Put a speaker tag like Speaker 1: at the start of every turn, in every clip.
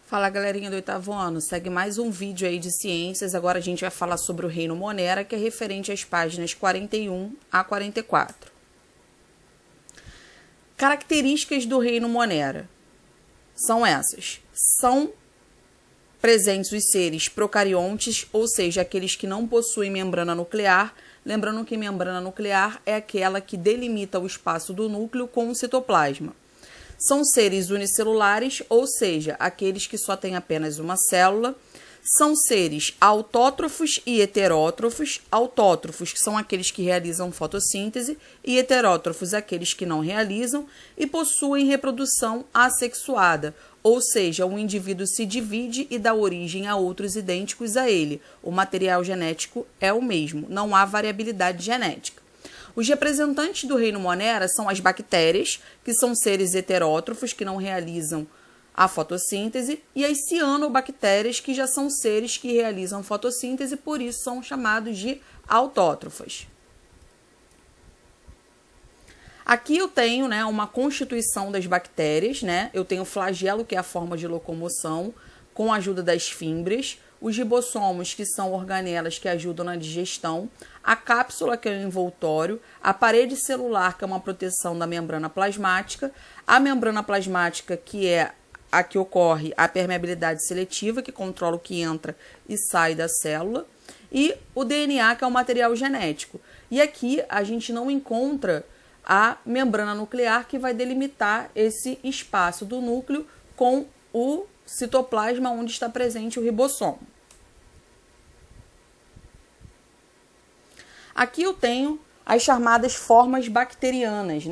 Speaker 1: Fala, galerinha do oitavo ano, segue mais um vídeo aí de ciências. Agora a gente vai falar sobre o reino Monera, que é referente às páginas 41 a 44. Características do reino Monera são essas. São presentes os seres procariontes, ou seja, aqueles que não possuem membrana nuclear. Lembrando que membrana nuclear é aquela que delimita o espaço do núcleo com o citoplasma. São seres unicelulares, ou seja, aqueles que só têm apenas uma célula. São seres autótrofos e heterótrofos. Autótrofos, que são aqueles que realizam fotossíntese, e heterótrofos, aqueles que não realizam, e possuem reprodução assexuada, ou seja, um indivíduo se divide e dá origem a outros idênticos a ele. O material genético é o mesmo, não há variabilidade genética. Os representantes do reino Monera são as bactérias, que são seres heterótrofos que não realizam a fotossíntese, e as cianobactérias, que já são seres que realizam fotossíntese, por isso são chamados de autótrofas. Aqui eu tenho, uma constituição das bactérias, Eu tenho o flagelo, que é a forma de locomoção, com a ajuda das fímbrias, os ribossomos, que são organelas que ajudam na digestão, a cápsula, que é o envoltório, a parede celular, que é uma proteção da membrana plasmática, a membrana plasmática, que é a que ocorre a permeabilidade seletiva, que controla o que entra e sai da célula, e o DNA, que é o material genético. E aqui a gente não encontra a membrana nuclear, que vai delimitar esse espaço do núcleo com o citoplasma, onde está presente o ribossomo. Aqui eu tenho as chamadas formas bacterianas,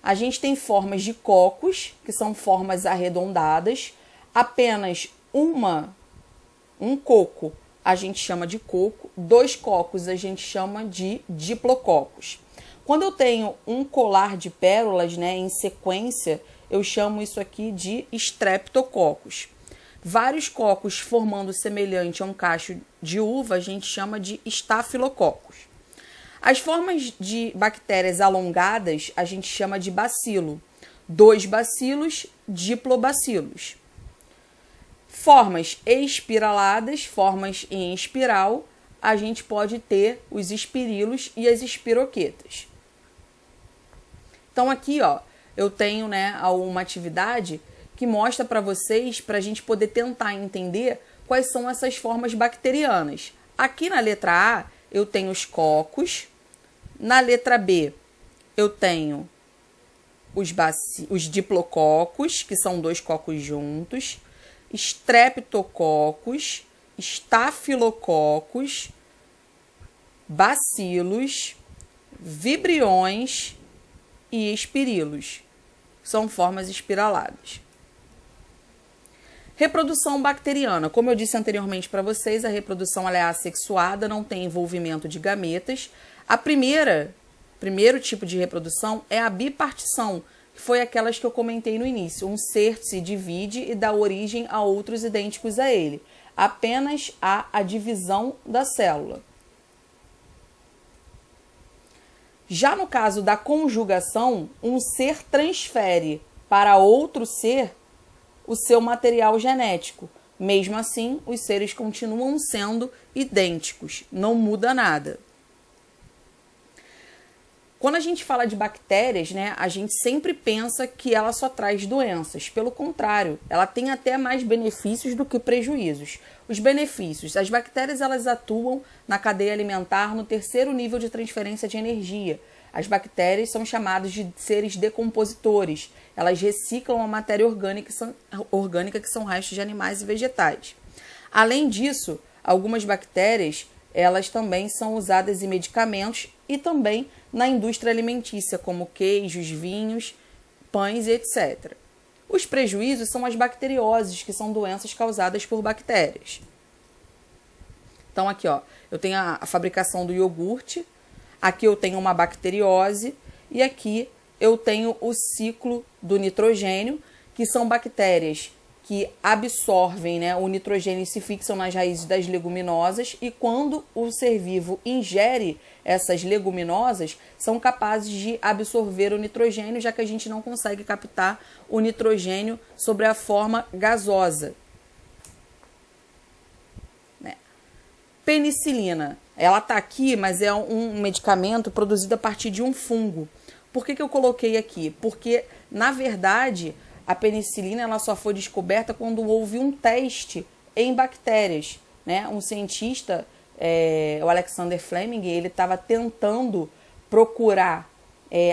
Speaker 1: A gente tem formas de cocos, que são formas arredondadas. Apenas um coco a gente chama de coco, 2 cocos a gente chama de diplococos. Quando eu tenho um colar de pérolas, em sequência, eu chamo isso aqui de streptococos. Vários cocos formando semelhante a um cacho de uva, a gente chama de estafilococos. As formas de bactérias alongadas, a gente chama de bacilo. 2 bacilos, diplobacilos. Formas espiraladas, formas em espiral, a gente pode ter os espirilos e as espiroquetas. Então aqui, eu tenho uma atividade que mostra para vocês, para a gente poder tentar entender quais são essas formas bacterianas. Aqui na letra A, eu tenho os cocos. Na letra B, eu tenho os diplococos, que são 2 cocos juntos, streptococos, estafilococos, bacilos, vibriões e espirilos. São formas espiraladas. Reprodução bacteriana. Como eu disse anteriormente para vocês, a reprodução ela é assexuada, não tem envolvimento de gametas. Primeiro tipo de reprodução é a bipartição, que foi aquelas que eu comentei no início. Um ser se divide e dá origem a outros idênticos a ele. Apenas há a divisão da célula. Já no caso da conjugação, um ser transfere para outro ser o seu material genético. Mesmo assim, os seres continuam sendo idênticos, não muda nada. Quando a gente fala de bactérias, a gente sempre pensa que ela só traz doenças. Pelo contrário, ela tem até mais benefícios do que prejuízos. Os benefícios: as bactérias elas atuam na cadeia alimentar no 3º nível de transferência de energia. As bactérias são chamadas de seres decompositores. Elas reciclam a matéria orgânica que são restos de animais e vegetais. Além disso, algumas bactérias elas também são usadas em medicamentos e também na indústria alimentícia, como queijos, vinhos, pães e etc. Os prejuízos são as bacterioses, que são doenças causadas por bactérias. Então aqui, eu tenho a fabricação do iogurte, aqui eu tenho uma bacteriose e aqui eu tenho o ciclo do nitrogênio, que são bactérias que absorvem o nitrogênio e se fixam nas raízes das leguminosas, e quando o ser vivo ingere essas leguminosas, são capazes de absorver o nitrogênio, já que a gente não consegue captar o nitrogênio sobre a forma gasosa. Penicilina, ela tá aqui, mas é um medicamento produzido a partir de um fungo. Por que eu coloquei aqui? Porque, na verdade, a penicilina ela só foi descoberta quando houve um teste em bactérias, né? Um cientista, o Alexander Fleming, ele estava tentando procurar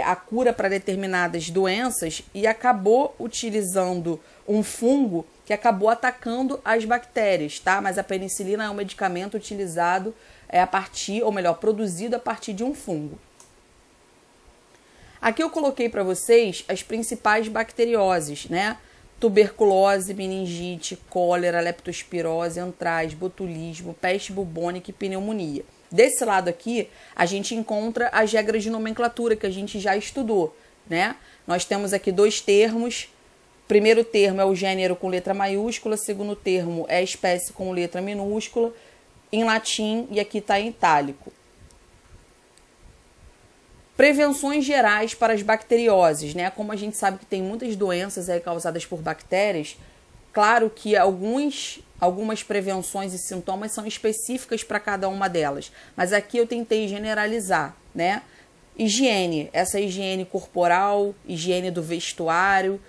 Speaker 1: a cura para determinadas doenças e acabou utilizando um fungo que acabou atacando as bactérias, tá? Mas a penicilina é um medicamento utilizado a partir, ou melhor, produzido a partir de um fungo. Aqui eu coloquei para vocês as principais bacterioses, né? Tuberculose, meningite, cólera, leptospirose, antraz, botulismo, peste bubônica e pneumonia. Desse lado aqui, a gente encontra as regras de nomenclatura que a gente já estudou, né? Nós temos aqui 2 termos. Primeiro termo é o gênero com letra maiúscula, segundo termo é a espécie com letra minúscula, em latim, e aqui está em itálico. Prevenções gerais para as bacterioses, né? Como a gente sabe que tem muitas doenças causadas por bactérias, claro que algumas prevenções e sintomas são específicas para cada uma delas, mas aqui eu tentei generalizar, né? Higiene, essa higiene corporal, higiene do vestuário,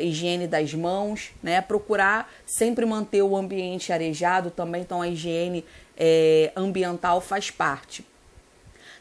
Speaker 1: higiene das mãos, né? Procurar sempre manter o ambiente arejado também, então a higiene ambiental faz parte.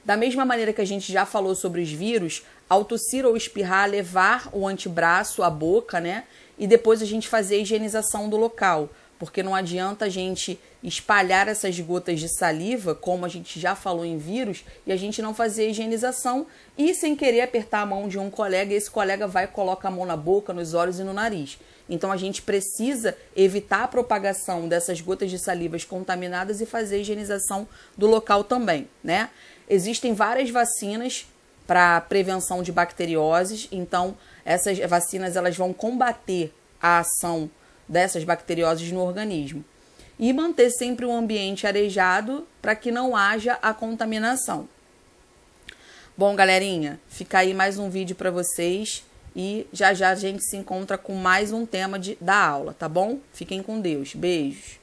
Speaker 1: Da mesma maneira que a gente já falou sobre os vírus, ao tossir ou espirrar, levar o antebraço à boca, né? E depois a gente fazer a higienização do local, porque não adianta a gente espalhar essas gotas de saliva, como a gente já falou em vírus, e a gente não fazer a higienização e sem querer apertar a mão de um colega, e esse colega vai e coloca a mão na boca, nos olhos e no nariz. Então a gente precisa evitar a propagação dessas gotas de salivas contaminadas e fazer a higienização do local também, né? Existem várias vacinas para prevenção de bacterioses, então essas vacinas elas vão combater a ação dessas bacterioses no organismo. E manter sempre o ambiente arejado para que não haja a contaminação. Bom, galerinha, fica aí mais um vídeo para vocês e já já a gente se encontra com mais um tema da aula, tá bom? Fiquem com Deus. Beijos.